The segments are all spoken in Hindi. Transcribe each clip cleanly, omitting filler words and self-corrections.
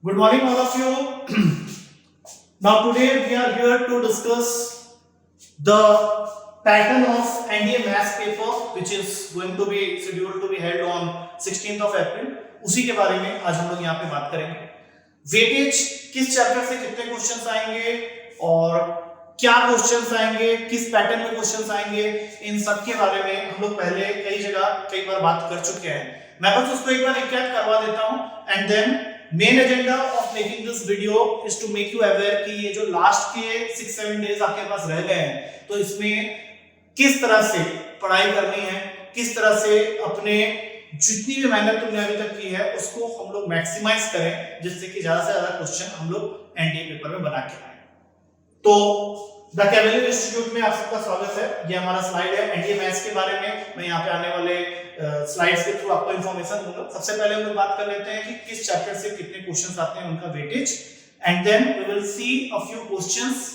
Good morning, all of you. Now, today we are here to discuss the pattern of NDA maths paper, which is going to be scheduled to be held on 16th of April. उसी के बारे में आज हम लोग यहाँ पे बात करेंगे. वेटेज किस चैप्टर से कितने क्वेश्चंस आएंगे और क्या क्वेश्चंस आएंगे, किस पैटर्न में क्वेश्चंस आएंगे, इन सब के बारे में हम लोग पहले कई बार बात कर चुके हैं. मैं बस उसको एक बार रिकैप करवा देता हूं and then main agenda of making this video is to make you aware कि ये जो लास्ट के 6-7 डेज आपके पास रह गए हैं, तो इसमें किस तरह से पढ़ाई करनी है, किस तरह से अपने जितनी भी मेहनत तुमने अभी तक की है उसको हम लोग मैक्सिमाइज करें, जिससे कि ज्यादा से ज्यादा क्वेश्चन हम लोग एनडीए पेपर में बना के आए. तो द कैवेलियर इंस्टीट्यूट में आप सबका स्वागत है. ये हमारा स्लाइड है एनडीए मैथ्स के बारे में. मैं यहाँ पे आने वाले स्लाइड्स के थ्रू आपको इंफॉर्मेशन दूंगा. सबसे पहले हम लोग बात कर लेते हैं कि किस चैप्टर से कितने क्वेश्चंस आते हैं, उनका weightage, and then we will see a few questions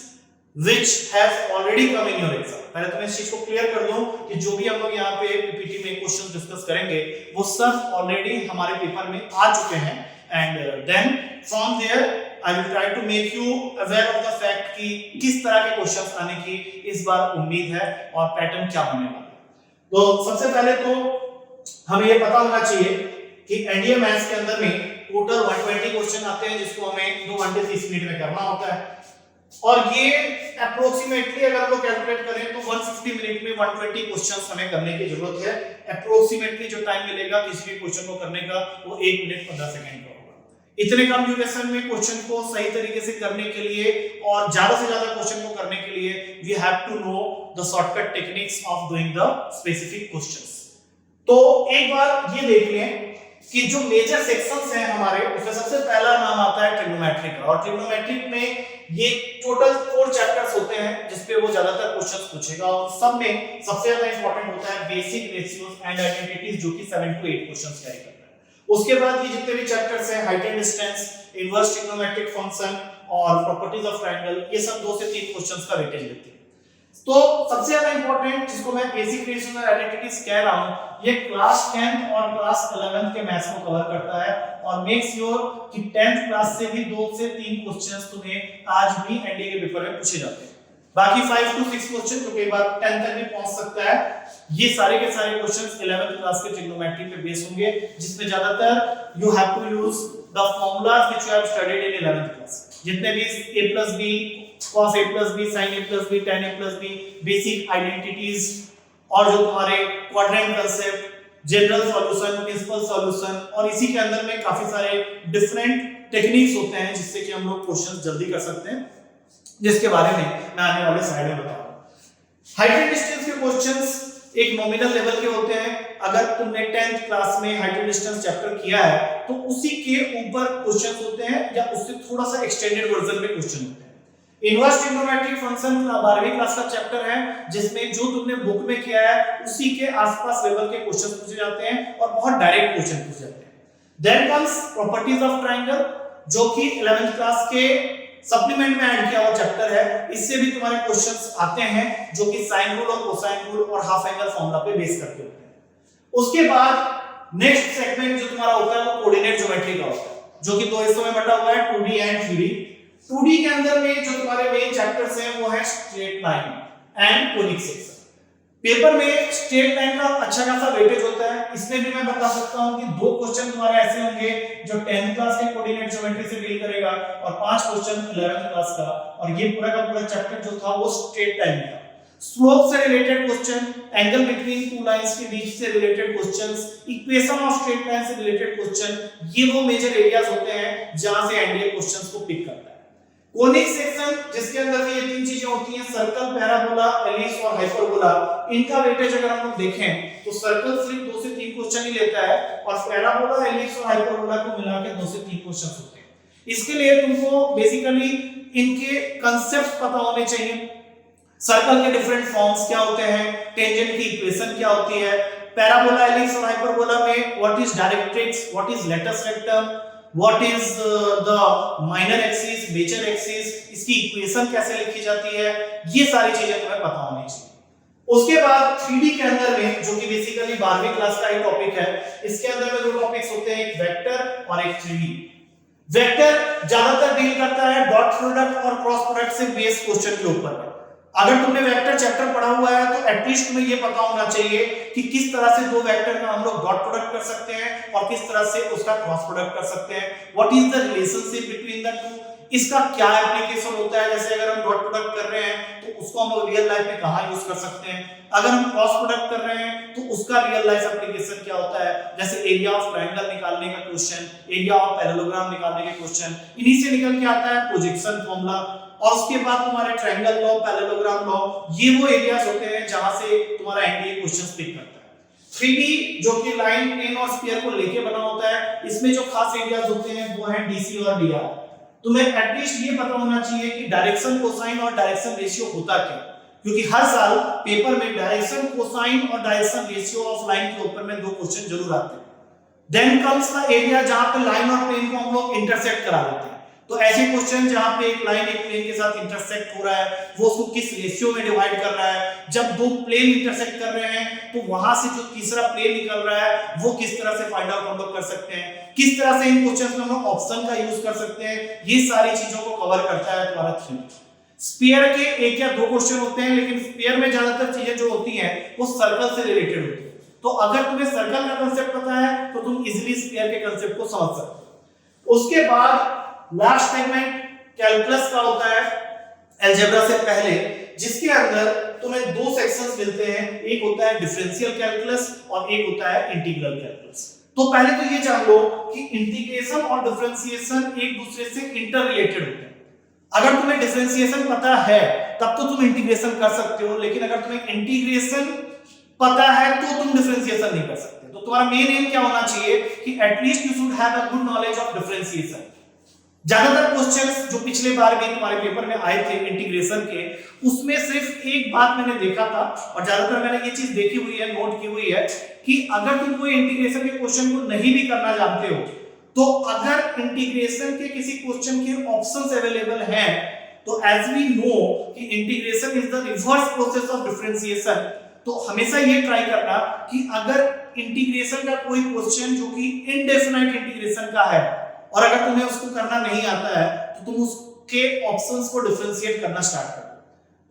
which have already come in your exam. पहले तो मैं इस चीज को क्लियर कर दूं कि जो भी हम लोग यहाँ पे पीपीटी में क्वेश्चंस डिस्कस करेंगे वो सब ऑलरेडी हमारे पेपर में आ चुके हैं. And then from there I will try to make you aware of the fact कि किस तरह के क्वेश्चंस आने की इस बार उम्मीद है और पैटर्न क्या होने वाला है. तो सबसे पहले तो हमें ये पता होना चाहिए कि एनडीए मैथ्स के अंदर में टोटल 120 क्वेश्चन आते हैं, जिसको हमें 2 घंटे 30 मिनट में करना होता है. और ये अप्रोक्सीमेटली अगर हम लोग कैलकुलेट करें तो 150 मिनट में 120 क्वेश्चंस हमें करने की जरूरत है. अप्रोक्सीमेटली जो टाइम मिलेगा किसी भी क्वेश्चन को करने का वो 1 मिनट 15 सेकंड का. इतने कम ड्यूरेशन में क्वेश्चन को सही तरीके से करने के लिए और ज्यादा से ज्यादा क्वेश्चन को करने के लिए we have to know the shortcut techniques of doing the specific questions. तो एक बार ये देख लें कि जो मेजर सेक्शंस हैं हमारे, उसमें सबसे पहला नाम आता है ट्रिग्नोमेट्री का. और ट्रिग्नोमेट्री में ये टोटल 4 चैप्टर्स होते हैं जिसपे वो ज्यादातर क्वेश्चंस पूछेगा. और सब में सबसे ज्यादा इंपॉर्टेंट होता है बेसिक रेशियोज एंड आइडेंटिटीज, जो कि 7 to 8 क्वेश्चंस कैरी करता है. उसके बाद ये जितने भी चैप्टर्स हैं, height and distance, inverse trigonometric function और प्रॉपर्टीज ऑफ ट्रायंगल, ये सब 2 से 3 क्वेश्चंस का वेटेज लेते हैं. तो सबसे ज्यादा इंपॉर्टेंट जिसको मैं बेसिक रेशियोज और आइडेंटिटीज कह रहा हूं, ये क्लास 10th और क्लास 11th के मैथ्स को कवर करता है. और मेक श्योर कि 10th क्लास से भी 2 से 3 क्वेश्चंस तुम्हें आज भी एनडीए के पेपर में पूछे जाते हैं. बाकी 5 to 6 क्वेश्चन जो कई बार 10 तक भी पहुंच सकता है, ये सारे के सारे क्वेश्चंस 11th क्लास के ट्रिग्नोमेट्री पे बेस होंगे, जिसमें ज्यादातर you have to use the formulas which you have studied in 11th class. जितने भी a+b, cos a+b, sin a+b, tan a+b, basic identities और जो तुम्हारे quadrant concept, general solution, principal solution, और इसी के अंदर में काफी सारे डिफरेंट टेक्निक्स होते हैं जिससे कि हम लोग क्वेश्चंस जल्दी कर सकते हैं, जिसके बारे में मैं आने वाले स्लाइड में बताऊंगा. हाइट एंड डिस्टेंस के क्वेश्चंस एक नॉमिनल लेवल के होते हैं. अगर तुमने 10th क्लास में हाइट एंड डिस्टेंस चैप्टर किया है तो उसी के ऊपर क्वेश्चंस होते हैं या उससे थोड़ा सा एक्सटेंडेड वर्जन में क्वेश्चन होते हैं. इनवर्स ट्रिग्नोमेट्रिक फंक्शन 12वीं क्लास का चैप्टर है, जिसमें जो तुमने बुक में किया है उसी के आसपास लेवल के क्वेश्चंस पूछे जाते हैं और बहुत डायरेक्ट क्वेश्चन पूछे जाते हैं. Then comes properties of triangle, जो कि 11th क्लास के सप्लीमेंट में ऐड किया हुआ चैप्टर है. इससे भी तुम्हारे क्वेश्चंस आते हैं जो कि साइन रूल और कोसाइन रूल और हाफ एंगल फार्मूला पे बेस करके होते हैं. उसके बाद नेक्स्ट सेगमेंट जो तुम्हारा होता है वो कोऑर्डिनेट ज्योमेट्री का होता है, जो कि 2 हिस्सों में बटा हुआ है, 2D एंड 3D. 2D के अंदर में जो तुम्हारे मेन चैप्टर्स हैं वो है straight line and conic section. Paper में स्ट्रेट लाइन का अच्छा खासा वेटेज होता है. इसमें भी मैं बता सकता हूं कि 2 क्वेश्चन तुम्हारे ऐसे होंगे जो 10th क्लास के कोऑर्डिनेट ज्योमेट्री से डील करेगा और 5 क्वेश्चन 11th क्लास का. और ये पूरा का पूरा चैप्टर जो था वो स्ट्रेट लाइन था. स्लोप से related question, angle between 2 lines के बीच से related questions, equation of straight line से रिलेटेड क्वेश्चन, ये वो मेजर एरियाज होते हैं जहां से एनडीए क्वेश्चंस को पिक करता है. कोनिक सेक्शन जिसके अंदर ये 3 चीजें होती हैं, सर्कल, पैराबोला, एलिप्स और हाइपरबोला. इनका वेटेज अगर हम लोग देखें तो सर्कल सिर्फ 2 से 3 क्वेश्चन ही लेता है और पैराबोला, एलिप्स और हाइपरबोला को मिला के 2 से 3 क्वेश्चन होते हैं. इसके लिए तुमको बेसिकली इनके कांसेप्ट्स पता होने चाहिए. सर्कल के डिफरेंट फॉर्म्स क्या होते हैं, टेंजेंट की इक्वेशन क्या होती है, पैराबोला, एलिप्स और हाइपरबोला में what is directrix, what is latus rectum, What is the minor axis, major axis, इसकी इक्वेशन कैसे लिखी जाती है, ये सारी चीजें तुम्हें पता होनी चाहिए. उसके बाद 3D के अंदर में, जो कि बेसिकली 12वीं क्लास का एक टॉपिक है, इसके अंदर में 2 टॉपिक्स होते हैं, एक वेक्टर और एक 3D. वेक्टर ज्यादातर डील करता है डॉट प्रोडक्ट और क्रॉस प्रोडक्ट से बेस्ड क्वेश्चन के ऊपर। अगर तुमने वेक्टर चैप्टर पढ़ा हुआ है तो एटलीस्ट तुम्हें ये पता होना चाहिए कि किस तरह से दो वेक्टर का हम लोग डॉट प्रोडक्ट कर सकते हैं और किस तरह से उसका क्रॉस प्रोडक्ट कर सकते हैं। What is the relationship between the two, इसका क्या एप्लीकेशन होता है। जैसे अगर हम डॉट प्रोडक्ट कर रहे हैं तो उसको हम लोग रियल लाइफ में कहां यूज कर सकते हैं, अगर हम क्रॉस प्रोडक्ट कर रहे हैं तो उसका रियल लाइफ एप्लीकेशन क्या होता है। जैसे एरिया ऑफ ट्रायंगल निकालने का क्वेश्चन, एरिया ऑफ पैरेललोग्राम निकालने के क्वेश्चन, इन्हीं से निकल के आता है प्रोजेक्शन फॉर्मूला। और उसके बाद तुम्हारे ट्रायंगल लॉ, पैरेललोग्राम लॉ, ये वो एरियाज होते हैं जहां से तुम्हारा एनडीए क्वेश्चंस पिक करता है। 3D जो कि लाइन, प्लेन और स्फीयर को लेके बना होता है, इसमें जो खास एरियाज होते हैं वो है डीसी और डीआर। तुम्हें एटलीस्ट ये पता होना चाहिए कि डायरेक्शन कोसाइन और डायरेक्शन रेशियो होता क्या, क्योंकि हर साल पेपर में डायरेक्शन कोसाइन और डायरेक्शन रेशियो ऑफ लाइन के ऊपर में दो क्वेश्चन जरूर आते हैं। देन कम्स द एरिया जहां पे लाइन और प्लेन को हम लोग इंटरसेक्ट करा देते हैं। तो ऐसे क्वेश्चन जहां पे एक लाइन एक प्लेन के साथ इंटरसेक्ट हो रहा है, वो उसको किस रेशियो में डिवाइड कर रहा है। जब दो प्लेन इंटरसेक्ट कर रहे हैं तो वहां से जो तीसरा प्लेन निकल रहा है वो किस तरह से फाइंड आउट हम लोग कर सकते हैं, किस तरह से इन क्वेश्चंस में हम लोग ऑप्शन का यूज कर सकते हैं। ये सारी चीजों को कवर करता है तुम्हारा 3D। स्फीयर के एक या दो क्वेश्चन होते हैं, लेकिन स्फीयर में ज्यादातर चीजें जो होती हैं वो सर्कल से रिलेटेड होती है। तो अगर तुम्हें सर्कल का कांसेप्ट पता है तो तुम इजीली स्फीयर के कांसेप्ट को समझ सकते हो। उसके बाद लास्ट सेगमेंट कैलकुलस का होता है, अलजेब्रा से पहले, जिसके अंदर तुम्हें दो सेक्शंस मिलते हैं। एक होता है डिफरेंशियल कैलकुलस और एक होता है इंटीग्रल कैलकुलस। तो पहले तो ये जान लो कि इंटीग्रेशन और डिफरेंशिएशन एक दूसरे से इंटर रिलेटेड होते हैं। अगर तुम्हें डिफरेंशिएशन पता है तब तो तुम इंटीग्रेशन कर सकते हो, लेकिन अगर तुम्हें इंटीग्रेशन पता है तो तुम डिफरेंशिएशन नहीं कर सकते। तो तुम्हारा मेन एम क्या होना चाहिए कि at least you should have a good knowledge of differentiation. ज्यादातर क्वेश्चंस जो पिछले बार भी तुम्हारे पेपर में आए थे इंटीग्रेशन के, उसमें सिर्फ एक बात मैंने देखा था और ज्यादातर मैंने ये चीज देखी हुई है, नोट की हुई है कि अगर तुम कोई इंटीग्रेशन के क्वेश्चन को नहीं भी करना जानते हो तो अगर इंटीग्रेशन के किसी क्वेश्चन के ऑप्शंस अवेलेबल हैं तो एज वी नो कि integration is the reverse process of differentiation, तो हमेशा ये ट्राई करना कि अगर इंटीग्रेशन का कोई क्वेश्चन जो कि इनडेफिनाइट इंटीग्रेशन का है और अगर तुम्हें उसको करना नहीं आता है तो तुम उसके ऑप्शंस को डिफरेंशिएट करना स्टार्ट कर दो।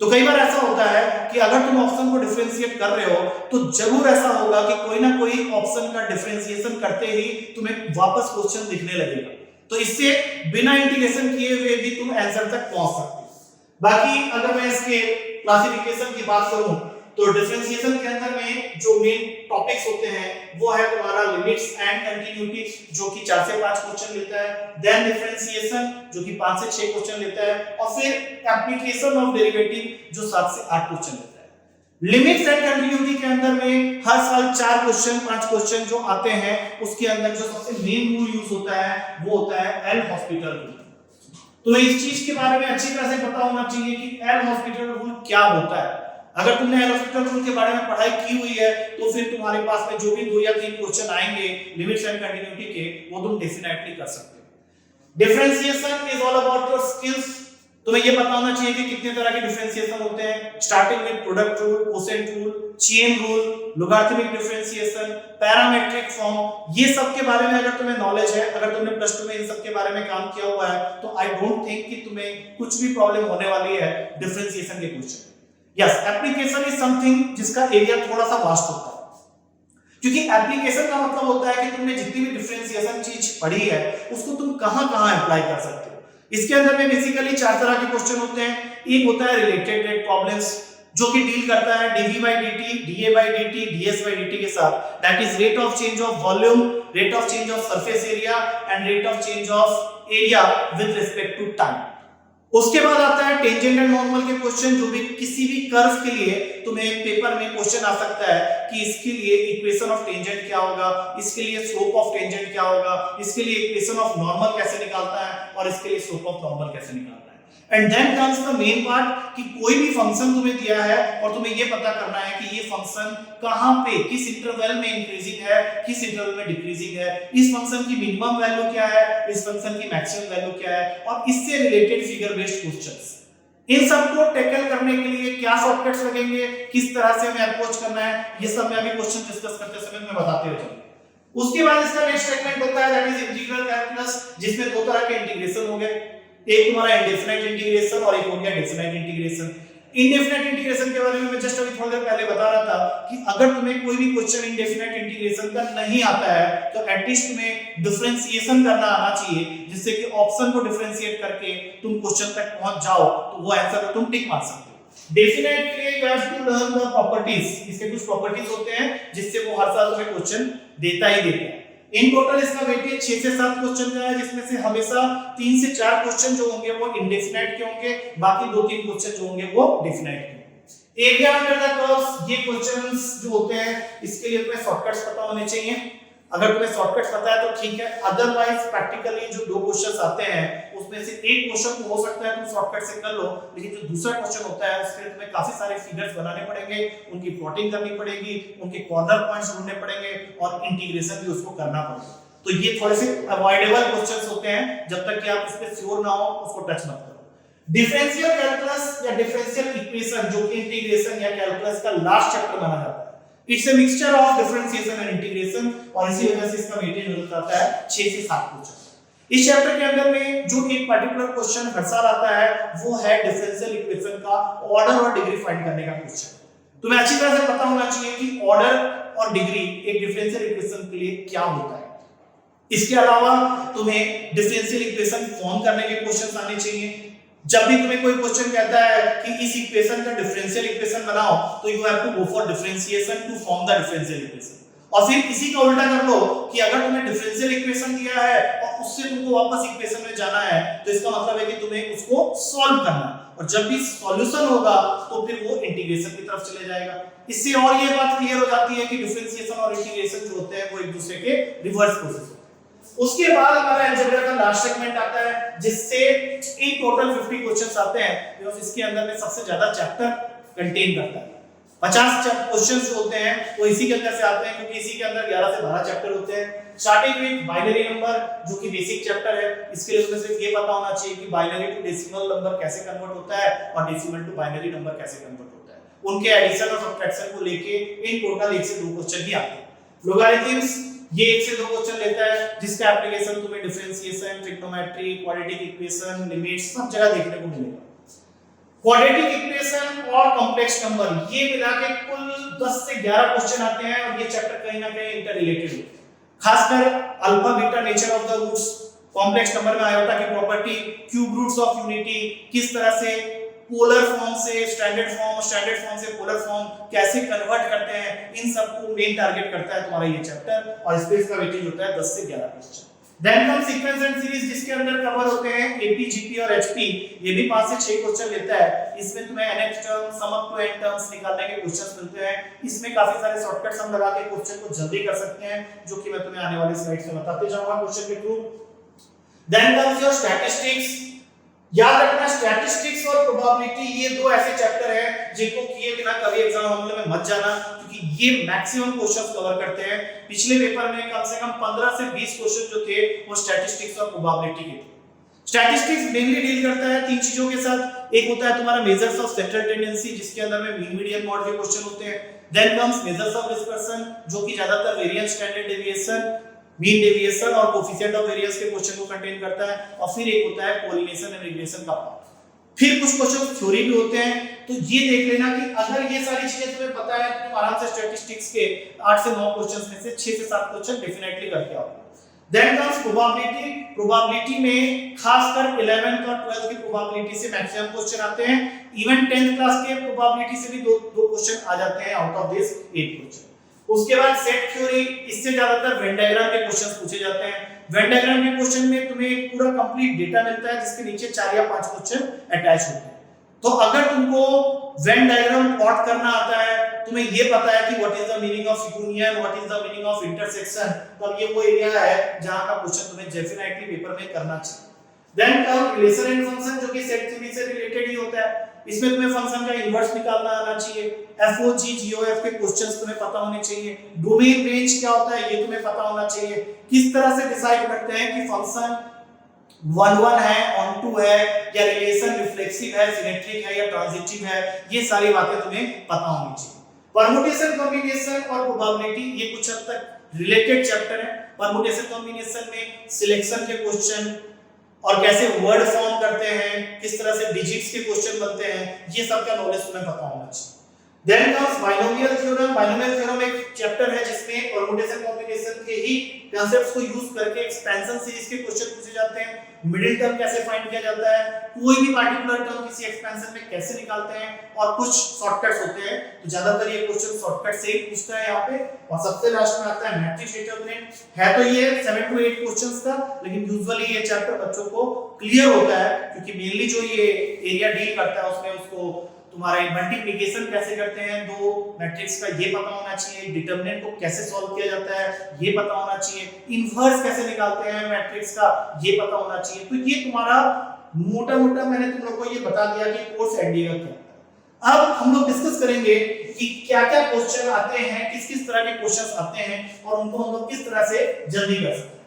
तो कई बार ऐसा होता है कि अगर तुम ऑप्शन को डिफरेंशिएट कर रहे हो तो जरूर ऐसा होगा कि कोई ना कोई ऑप्शन का डिफरेंशिएशन करते ही तुम्हें वापस क्वेश्चन दिखने लगेगा। तो इससे बिना इंटीग्रेशन किए हुए भी तुम आंसर तक पहुंच सकते हो। बाकी अगर मैं इसके क्लासिफिकेशन की बात करूं तो डिफरेंशिएशन के अंदर में जो मेन टॉपिक्स होते हैं वो है तुम्हारा लिमिट्स एंड कंटिन्यूटी जो कि 4 से 5 क्वेश्चन लेता है, देन डिफरेंशिएशन जो कि 5 से 6 क्वेश्चन लेता है, और फिर एप्लीकेशन ऑफ डेरिवेटिव जो 7 से 8 क्वेश्चन लेता है। लिमिट्स एंड कंटिन्यूटी के अंदर में हर साल 4 क्वेश्चन 5 क्वेश्चन जो आते हैं उसके अंदर जो सबसे मेन रूल यूज होता है वो होता है एल हॉस्पिटल रूल। तो इस चीज के बारे में अच्छी तरह से पता होना चाहिए कि एल हॉस्पिटल रूल क्या होता है। अगर तुमने एल हॉस्पिटल रूल के बारे में पढ़ाई की हुई है तो फिर तुम्हारे पास में जो भी 2 या 3 क्वेश्चन आएंगे लिमिट्स एंड कंटिन्यूटी के वो तुम डेफिनेटली कर सकते हो। Differentiation is all about your skills. तुम्हें ये पता होना चाहिए कि कितने तरह के डिफरेंशिएशन होते हैं, starting with product rule, quotient rule, chain rule, logarithmic differentiation, parametric form, ये सब के बारे में अगर तुम्हें नॉलेज है, अगर तुमने प्लस 2 में इन सब के बारे में काम किया हुआ है तो आई डोंट थिंक कि तुम्हें कुछ भी प्रॉब्लम होने वाली है डिफरेंशिएशन के question. Yes, application is something जिसका एरिया थोड़ा सा वास्ट होता है, क्योंकि एप्लीकेशन का मतलब होता है कि तुमने जितनी भी डिफरेंशिएशन चीज पढ़ी है उसको तुम कहां-कहां अप्लाई कर सकते हो। इसके अंदर में बेसिकली 4 तरह के क्वेश्चन होते हैं। एक होता है रिलेटेड रेट प्रॉब्लम्स जो कि डील करता है dv/dt, da/dt, ds/dt के साथ, that is rate of change of volume, rate of change of surface area and rate of change of area with respect to time. उसके बाद आता है टेंजेंट एंड नॉर्मल के क्वेश्चन जो भी किसी भी कर्व के लिए तुम्हें पेपर में क्वेश्चन आ सकता है कि इसके लिए इक्वेशन ऑफ टेंजेंट क्या होगा, इसके लिए स्लोप ऑफ टेंजेंट क्या होगा, इसके लिए इक्वेशन ऑफ नॉर्मल कैसे निकालता है और इसके लिए स्लोप ऑफ नॉर्मल कैसे निकालता है। And then comes the main part कि कोई भी फंक्शन तुम्हें दिया है और तुम्हें ये पता करना है कि ये फंक्शन कहां पे किस इंटरवल में इंक्रीजिंग है, किस इंटरवल में डिक्रीजिंग है, इस फंक्शन की मिनिमम वैल्यू क्या है, इस फंक्शन की मैक्सिमम वैल्यू क्या है, और इससे रिलेटेड फिगर बेस्ड क्वेश्चंस। इन सब को टैकल करने के लिए क्या शॉर्टकट्स लगेंगे, किस तरह से हमें अप्रोच करना है, ये सब मैं अभी क्वेश्चन डिस्कस करते समय मैं बताते हुए चलूंगा। उसके बाद इसका नेक्स्ट सेगमेंट होता है दैट इज इंटीग्रल कैलकुलस, जिसमें दो तरह के इंटीग्रेशन हो गए, एक तुम्हारा इंडेफिनाइट इंटीग्रेशन और एक हो गया डेफिनाइट इंटीग्रेशन। इंडेफिनाइट इंटीग्रेशन के बारे में मैं जस्ट अभी थोड़ी देर पहले बता रहा था कि अगर तुम्हें कोई भी क्वेश्चन इंडेफिनाइट इंटीग्रेशन का नहीं आता है तो एटलीस्ट तुम्हें डिफरेंशिएशन करना आना चाहिए, जिससे कि ऑप्शन को डिफरेंशिएट करके तुम क्वेश्चन तक पहुंच जाओ तो वो आंसर को तुम टिक मार सकते हो। डेफिनाइट के लिए you have to learn the properties, इसके कुछ प्रॉपर्टीज होते हैं जिससे वो हर साल तुम्हें क्वेश्चन देता ही देता है। इन टोटल इसका वेटेज 6 से 7 क्वेश्चन का है, जिसमें से हमेशा 3 से 4 क्वेश्चन जो होंगे वो इंडेफिनाइट के होंगे, बाकी 2-3 क्वेश्चन जो होंगे वो डेफिनाइट के होंगे। एरिया अंडर द कर्व्स, ये क्वेश्चंस जो होते हैं इसके लिए तुम्हें शॉर्टकट्स पता होने चाहिए। अगर तुम्हें शॉर्टकट्स पता है तो ठीक है, अदरवाइज प्रैक्टिकली जो 2 क्वेश्चंस आते हैं उसमें से एक क्वेश्चन हो सकता है तुम शॉर्टकट से कर लो, लेकिन जो दूसरा क्वेश्चन होता है उसके लिए तुम्हें काफी सारे फिगर्स बनाने पड़ेंगे, उनकी प्लॉटिंग करनी पड़ेगी, उनके कॉर्नर पॉइंट्स ढूंढने पड़ेंगे और इंटीग्रेशन भी उसको करना पड़ेगा। तो ये थोड़े से अवॉइडेबल क्वेश्चंस होते हैं, जब तक कि आप इस पे श्योर ना हो उसको टच मत करो। डिफरेंशियल कैलकुलस या डिफरेंशियल इक्वेशन जो कि इंटीग्रेशन या कैलकुलस का लास्ट चैप्टर माना जाता है, it's a mixture of differentiation and integration, और इसी वजह से इसका वेटेज हो जाता है 6 से 7 क्वेश्चन। इस चैप्टर के अंदर में जो एक पर्टिकुलर क्वेश्चन हर साल आता है वो है डिफरेंशियल इक्वेशन का ऑर्डर और डिग्री फाइंड करने का क्वेश्चन। तुम्हें अच्छी तरह से पता होना चाहिए कि ऑर्डर और डिग्री एक डिफरेंशियल इक्वेशन के लिए क्या होता है। इसके अलावा तुम्हें डिफरेंशियल इक्वेशन फॉर्म करने के क्वेश्चंस आने चाहिए। जब भी तुम्हें कोई क्वेश्चन कहता है कि इस इक्वेशन का डिफरेंशियल इक्वेशन बनाओ तो you have to go for differentiation to form the differential equation, और फिर इसी का उल्टा कर लो कि अगर तुम्हें डिफरेंशियल इक्वेशन दिया है और उससे तुमको वापस इक्वेशन में जाना है तो इसका मतलब है कि तुम्हें उसको सॉल्व करना है, और जब भी सॉल्यूशन होगा तो फिर वो इंटीग्रेशन की तरफ चले जाएगा। इससे और ये बात क्लियर हो जाती है कि डिफरेंशिएशन और इंटीग्रेशन जो होते हैं वो एक दूसरे के रिवर्स प्रोसेस होते हैं। उसके बाद हमारा अलजेब्रा का लास्ट सेगमेंट आता है जिससे इन टोटल 50 क्वेश्चंस आते हैं, बिकॉज़ इसके अंदर में सबसे ज्यादा चैप्टर कंटेन करता है। 50 क्वेश्चंस जो होते हैं वो इसी के अंदर से आते हैं, क्योंकि इसी के अंदर 11 से 12 चैप्टर होते हैं। स्टार्टिंग विद बाइनरी नंबर जो कि बेसिक चैप्टर है, इसके लिए तुम्हें सिर्फ ये पता होना चाहिए कि बाइनरी टू डेसिमल नंबर कैसे कन्वर्ट होता है और डेसिमल टू बाइनरी नंबर कैसे कन्वर्ट होता है। उनके एडिशन और सब्ट्रैक्शन को लेके इन टोटल 1 से 2 क्वेश्चन ही आते हैं। लॉगरिथम्स ये 1 से 2 क्वेश्चन लेता है, जिसका एप्लीकेशन तुम्हें differentiation, trigonometry, quadratic equation, limits सब जगह देखने को मिलेगा। क्वाड्रेटिक इक्वेशन और कॉम्प्लेक्स नंबर ये मिला के कुल 10 से 11 क्वेश्चन आते हैं, और ये चैप्टर कहीं ना कहीं इंटर रिलेटेड है। खासकर alpha beta nature of the roots, complex number में आयोटा की property, cube roots of unity, किस तरह से पोलर फॉर्म से स्टैंडर्ड फॉर्म, स्टैंडर्ड फॉर्म से पोलर फॉर्म कैसे कन्वर्ट करते हैं, इन सब को मेन टारगेट करता है तुम्हारा ये चैप्टर, और इस पे इसका वेटेज होता है 10 से 11 question. Then come sequence and series, जिसके अंदर कवर होते हैं एपी, जीपी और एचपी, ये भी 5 से 6 क्वेश्चन लेता है। इसमें तुम्हें nth term, sum up to n terms निकालने के क्वेश्चंस मिलते हैं। इसमें काफी सारे शॉर्टकट्स हम लगा के क्वेश्चन को जल्दी कर सकते हैं, जो कि मैं तुम्हें आने वाली स्लाइड्स में बताते जाऊंगा क्वेश्चन के through. Then comes your statistics. याद रखना स्टैटिस्टिक्स और प्रोबेबिलिटी ये दो ऐसे चैप्टर हैं जिनको किए बिना कभी एग्जाम मामले में मत जाना, क्योंकि ये मैक्सिमम क्वेश्चंस कवर करते हैं। पिछले पेपर में कम से कम 15 से 20 क्वेश्चन जो थे वो स्टैटिस्टिक्स और प्रोबेबिलिटी के थे। स्टैटिस्टिक्स मेनली डील करता है 3 चीजों के साथ। एक होता है तुम्हारा मेजर्स ऑफ सेंट्रल टेंडेंसी, जिसके अंदर में मीन, मीडियन, मॉड के क्वेश्चन होते हैं। Then comes measures of dispersion, जो कि ज्यादातर variance, standard deviation, mean deviation और कोएफिशिएंट ऑफ वेरिएंस के क्वेश्चन को कंटेन करता है। और फिर एक होता है कोरिलेशन एंड रिग्रेशन का पार्ट। फिर कुछ क्वेश्चन थ्योरी भी होते हैं, तो ये देख लेना कि अगर ये सारी चीजें तुम्हें पता है तो तुम आराम से स्टैटिस्टिक्स के 8 से 9 क्वेश्चंस में से 6 से 7 क्वेश्चन डेफिनेटली करके आओगे। Then comes probability. प्रोबेबिलिटी में खासकर 11th और 12th की प्रोबेबिलिटी से मैक्सिमम क्वेश्चन आते हैं। इवन 10th क्लास के प्रोबेबिलिटी से भी दो क्वेश्चन आ जाते हैं आउट ऑफ दिस 8 क्वेश्चन। उसके बाद सेट थ्योरी, इससे ज्यादातर वेन डायग्राम के क्वेश्चंस पूछे जाते हैं। वेन डायग्राम के क्वेश्चन में तुम्हें एक पूरा कंप्लीट डेटा मिलता है, जिसके नीचे 4 या 5 क्वेश्चन अटैच होते हैं। तो अगर तुमको वेन डायग्राम प्लॉट करना आता है, तुम्हें ये पता है कि what is the meaning of union, what is the meaning of intersection, तब ये वो एरिया है जहां का क्वेश्चन तुम्हें डेफिनेटली पेपर में करना चाहिए। Then come relation and function, जो कि सेट थ्योरी से रिलेटेड ही होता है। इसमें तुम्हें फंक्शन का इनवर्स निकालना आना चाहिए। एफओजी, जीओएफ के क्वेश्चंस तुम्हें पता होने चाहिए। डोमेन रेंज क्या होता है ये तुम्हें पता होना चाहिए। किस तरह से डिसाइड करते हैं कि फंक्शन 1-1 है, ऑन-टू है, या रिलेशन रिफ्लेक्सिव है, सिमेट्रिक है या ट्रांजिटिव है, ये सारी बातें तुम्हें पता होनी चाहिए। परम्यूटेशन, कॉम्बिनेशन और प्रोबेबिलिटी ये कुछ हद तक रिलेटेड चैप्टर है। परमुटेशन कॉम्बिनेशन में सिलेक्शन के क्वेश्चन और कैसे वर्ड फॉर्म करते हैं, किस तरह से डिजिट्स के क्वेश्चन बनते हैं, ये सब का नॉलेज तुम्हें पता होना चाहिए। Then comes binomial theorem. Binomial theorem एक चैप्टर है जिसमें परमुटेशन कॉम्बिनेशन के ही कांसेप्ट्स को यूज करके एक्सपेंशन सीरीज के क्वेश्चन पूछे जाते हैं। मिडिल टर्म कैसे फाइंड किया जाता है, कोई भी पार्टिकुलर टर्म किसी एक्सपेंशन में कैसे निकालते हैं, और कुछ शॉर्टकट्स होते हैं। तो ज्यादातर ये क्वेश्चन शॉर्टकट से ही पूछता है यहाँ पे। और सबसे लास्ट में आता है मैट्रिक्स डिटरमिनेंट। है तो ये 7 to 8 क्वेश्चंस का, लेकिन यूजुअली ये चैप्टर बच्चों को क्लियर होता है, क्योंकि मेनली जो ये एरिया डील करता है उसमें उसको तुम्हारा मल्टीप्लिकेशन कैसे करते हैं दो मैट्रिक्स का ये पता होना चाहिए, डिटरमिनेंट को कैसे सॉल्व किया जाता है ये पता होना चाहिए, इनवर्स कैसे निकालते हैं मैट्रिक्स का ये पता होना चाहिए। तो ये तुम्हारा मोटा मोटा मैंने तुम लोग को ये बता दिया कि कोर्स एनडीए का क्या है। अब हम लोग डिस्कस करेंगे कि क्या क्या क्वेश्चन आते हैं, किस किस तरह के क्वेश्चन आते हैं और उनको हम लोग किस तरह से जल्दी कर सकते हैं।